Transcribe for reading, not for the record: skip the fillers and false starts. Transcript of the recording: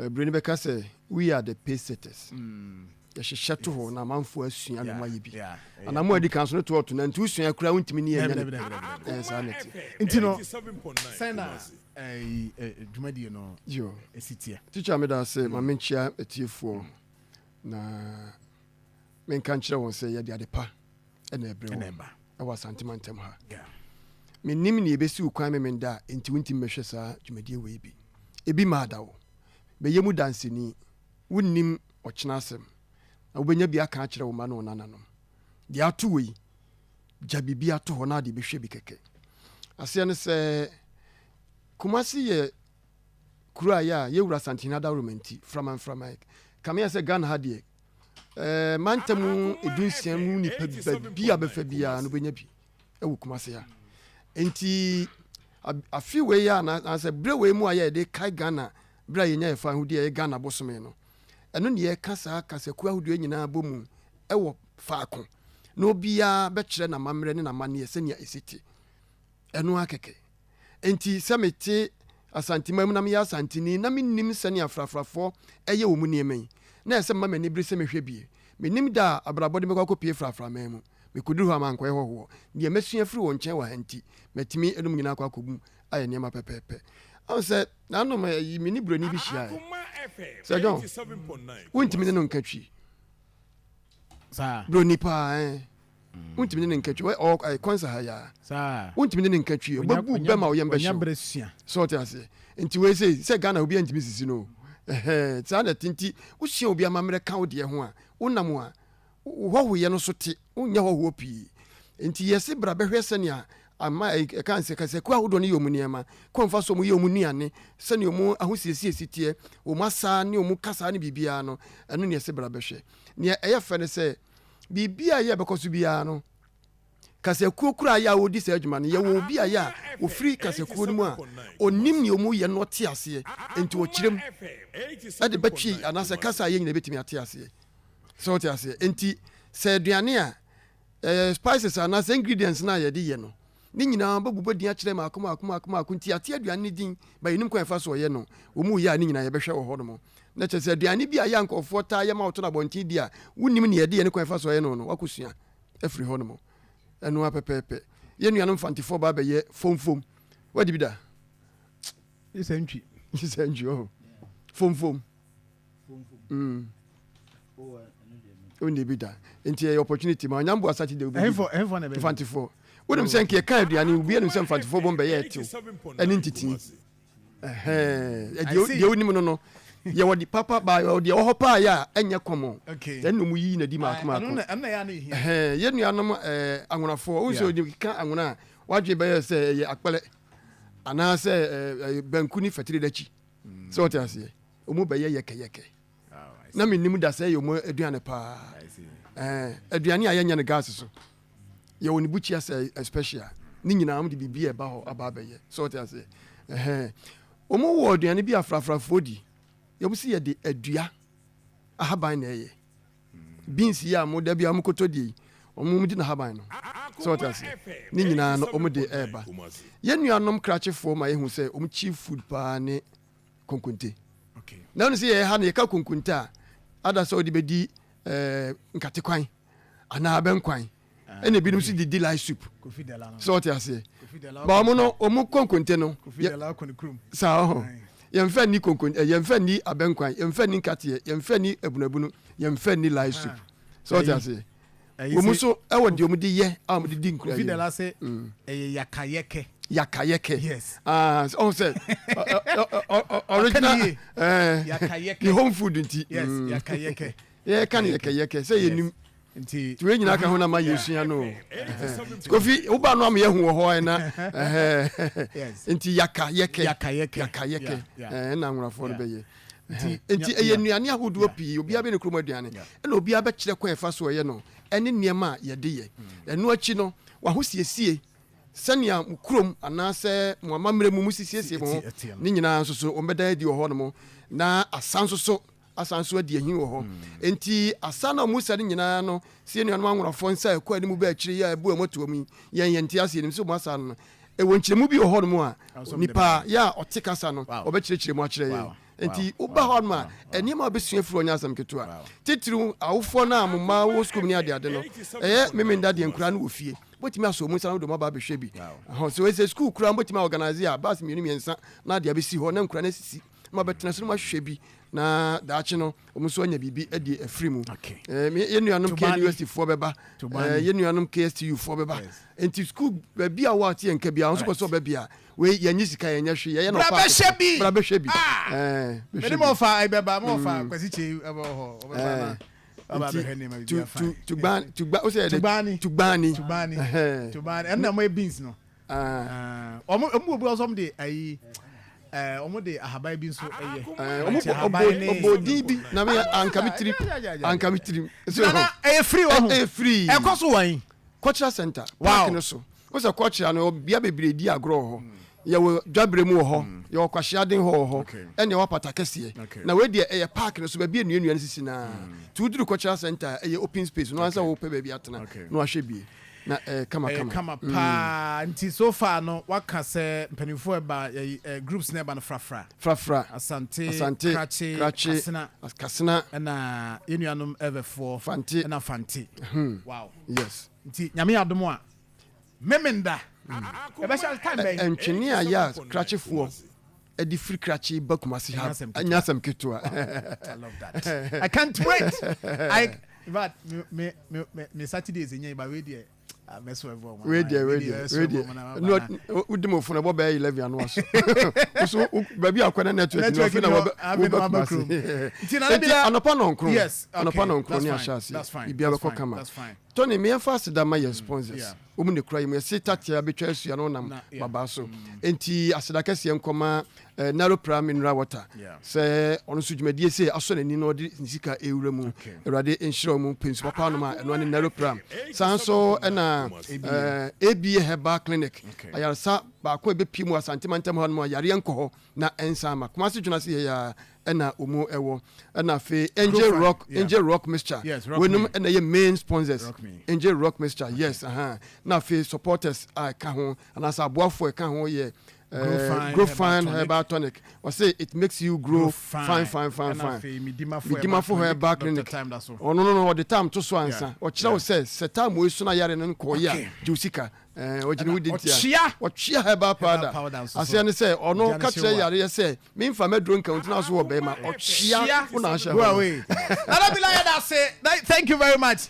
Bruni beka say we are the pace setters. She shut to her na manfo asua na maye bi. Na mo adi kan so to to na ntu sua kura wontimi ni enya. Sanity. Intino sena dwumadi no yo esitia. Teacher me da say ma menchia etiefo na menka nkyere won say ye de adepa na ebre wo. E was sentimental ha. Me nim ni ebesi ukwan me menda enti wontim mehwe saa dwumadi we bi. Ebi ma da wo. Be yemu danseni wonnim ochena asem. Na wobenya bia ka akere wo ma no nananom. Dia ato we jabibi ato ho na de behwe bi keke. Ase ne se Kumasi ye kura ya ye wura santina da romenti from kame se Ghana ha de mantamu edunsia mu ni bia befa bia no benya bi e wo Kumasi ya enti afi we ya na se bre we mu aye de kai Ghana bra ye nya fa hudi ye Ghana bosome no eno ne ye kasa ku ahudu nyina bomu e wo faako no bia be kire na mamre ne na mane se ne esiti eno akeke enti samete asantima mu na me ya asantini na minnim se ne afrafrafo eye wo mu ne emen na ese mama ne bre se mehwe bie menim da abrabode me kwakopie frafra memu me kuduru ha manko ho de mesua firi won chen wa hanti metimi enum nyina kwakobu aye ne ma pepepe I said, I know my mini brony be shy. So, John, won't me no catchy. Sir, brony pa, won't me catch you or I consa haya. Sir, won't me catch you, but Bema or Yambresia. So I say, and to say, Ghana will be anti Mrs. No. It's other tinty, which she'll be a mamma count, dear one, una what we are no so tea, unya whoopee. And yes, Brabesania. I can't say kwa udoni yo muniama kwa mfaso mu yo muniane sane yo mu ahosiesie sitie o masa ne o mu kasa ne bibia no eno ne se brabehwe ne eye fene se bibia ye bekoso bia no kasa kuokura ya odi se adwuma ne ye wo bia ya o free kasa kuo mu a onim ne o mu ye no te ase enti o kirem ade batwi anase kasa ye nyina betimi ate ase so te ase enti se aduane a spices anase ingredients na ye de ye no ni nyina babubo din akire ma akoma kunti ate aduane din ba yinim kwan fa so ye no wo mu ya ni nyina ye behwe wo hodo mo na chese aduane bia ya nkofo ta ye ma oto na bonti dia wonim ne ye de ye ne kwan fa so ye no wakosua afri hodo mo eno apepepe ye nuanom fantifo ba be ye fomfom wadi bida isentwi oh fomfom o ne bida enti opportunity ma nyambo asati de obi fantifo wodem senke e kan aduane obi enu sem fantifo bombe ye etiu eni ntiti de onim no ye wodi papa ba de ohopa ya enye komo den no mu yi na di ma akoma na ya na ye nuanom anwonafo o so de kan anwona wadwe be ye se ye akpele ana se banku ni fatire dachi so what ase o mu be ye yeke na minnim da se ye mo aduane pa aduane a yenya ne gas so ye woni buchi ase special ni nyina am de bibia e ba ho aba be ye so what ase o mu wo aduane bi afrafrafo di ye busi ye de adua ahaban na ye beans ya mo da bia mo kotodi o mu di na haban no so what ase ni nyina no o mu de eba ye nuanom krachefo ma ye hu se o mu chief food pa ne konkonte na no se ye ha na ye ka konkonta ada so de bedi nkate kwan ana ben kwan ene bi no si di light soup so what ase ba mo no o mu konkonte no sa ho yemfa ni konkonte yemfa ni abenkwan yemfa ni nkate yemfa ni ebunabunu yemfa ni light soup so what ase o mu so e wodi o mu di ye a mu di nkura kofi dela se yakayeke yes on say original yakayeke the home food nti yes yakayeke ye kan yakayeke say yenim nti tuwe nyina ka ho na ma yesua no kofi uba no am ye hu ho na nti yakayeke na nwrafo no be ye nti eye nuane ahodo pii obi abe ne kromo aduane na obi abe kire kwan fa so ye no ene niema ye de ye eno achi no wa ho siesie sania krom anase mo amamre mu musisiesie mo ni nyina nso so ombeda di ho no mo na asanso adi ahin wo ho enti asana musa ni nyina no sie nuanu anworofo nsa ekwa ni mu ba akire ya ebu amoto mu yen enti ase ni so mo asana e wonkyire mu bi wo ho no mo a nipa ya otekasa no obekirikire mu akire ye enti uba hɔ ma enima obesua firi onya asam ketua titiri awofo na amoma wo school ni ade no memenda de nkura no wo fie botimi aso mu san do ma ba behwe bi so we say school kura botimi organize a bas mienu miensa na de abesi hɔ na nkura na sisi ma betena so ma hwehwe bi na daache no omuso anya bibi edi afiri mu yenuanom ke university fo beba yenuanom KSTU fo beba enti school bi a wa tie nka bia onso ko so ba bia we yanyi sika yanya hwe ye no pa bra behwe bi me mo fa ai beba mo fa kwasi che ebo ho obeba na aba be hene ma bia fa tugba o say tugbani and mo beans no omo obu osom de ai omo de ahabai bi nso obodi bi na me anka mitrim so free wo free ekoso wan cultural center park no so o say cultural no bia bebre di agro ho ye wo dwabre mu ho ye wo kwahia den ho ene wo patakese na we de park no so ba bia nuanu sisi na to duru cultural center open space no ansa wo pe ba bia atena no ahwe bi na kama pa nti so far no waka se mpanifo eba groups na eba no frafra asante krachi kasina na yenuanom everfo fanti na fanti wow yes nti nyame adomo a memenda eba shall time ben engineer ya krachi fo edi free krachi bakumasi ha anyasam ketua I love that I can't wait but me Saturdays enye ba we there we no udimo funa bo be 11 anu so baby akwana network no fina bo anopa no nkro yes anopa no nkro ni ashasi ibia be kokama Tony me fast da my sponsors omu ne kura me se tatia betwa asua no nam baba so enti aseda kase nkoma narrow pram mineral water se ono so dwumadie se aso nani no de sika ewura mu erade enhira mu pensu papa no ma eno ne narrow pram sanso na ABA Herbal Clinic ayarsa ba ko be pimu asante mantem ho no yare enko na ensama kuma se dwuna se ya na omu ewo na fe Angel Rock mixture wenum na ye main sponsors Angel Rock mixture yes na fe supporters ka ho anasa aboafo ka ho ye grow fine herbal tonic or say it makes you grow fine midima for herbal clinic no the time to so answer or chira say time we so na yare no ko ya jusika ojini wudi tia ochia herbal powder ase ne say ono ka chira yare say me mfa medro nka untina so wo be ma ochia una sha go away thank you very much.